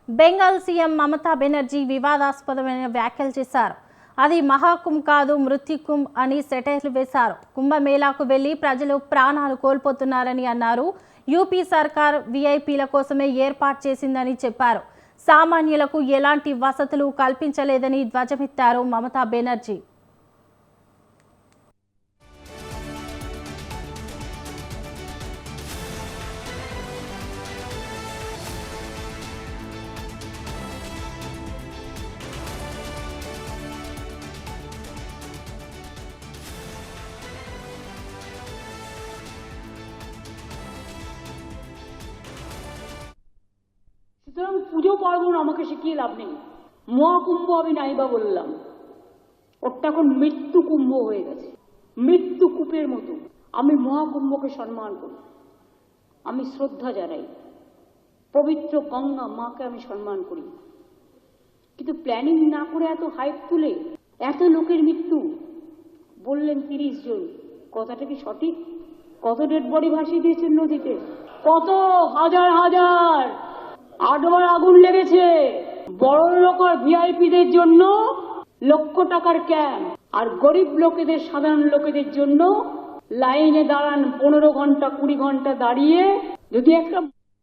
Bengal CM Mamata Banerjee వివాదాస్పదమైన వ్యాఖ్యలు చేశారు. అది మహాకుంభ్ కాదు, మృత్యుకుంభ్ అని సెటైర్లు వేశారు. కుంభమేళాకు వెళ్లి ప్రజలు ప్రాణాలు కోల్పోతున్నారని అన్నారు. యూపీ సర్కార్ వీఐపీల కోసమే ఏర్పాటు చేసిందని చెప్పారు. సామాన్యులకు ఎలాంటి వసతులు కల్పించలేదని ధ్వజమెత్తారు మమతా బెనర్జీ. সুতরাং পুজো পার্বণ আমাকে শিখিয়ে লাভ নেই। মহাকুম্ভ আমি নাইবা বললাম, ওটা এখন মৃত্যু কুম্ভ হয়ে গেছে, মৃত্যু কূপের মতো। আমি মহাকুম্ভকে সম্মান করি, আমি শ্রদ্ধা জানাই, পবিত্র গঙ্গা মাকে আমি সম্মান করি, কিন্তু প্ল্যানিং না করে এত হাইপ তুলে এত লোকের মৃত্যু বললেন 30 জন, কথাটা কি সঠিক? কত ডেড বডি ভাসিয়ে দিয়েছেন নদীতে, কত হাজার হাজার আডোয়ার আগুন লেগেছে। বড় লোক আর ভিআইপিদের জন্য লক্ষ টাকার ক্যাম্প, আর গরিব লোকেদের, সাধারণ লোকেদের জন্য লাইনে দাঁড়ান 15 ঘন্টা 20 ঘন্টা দাঁড়িয়ে। যদি একটা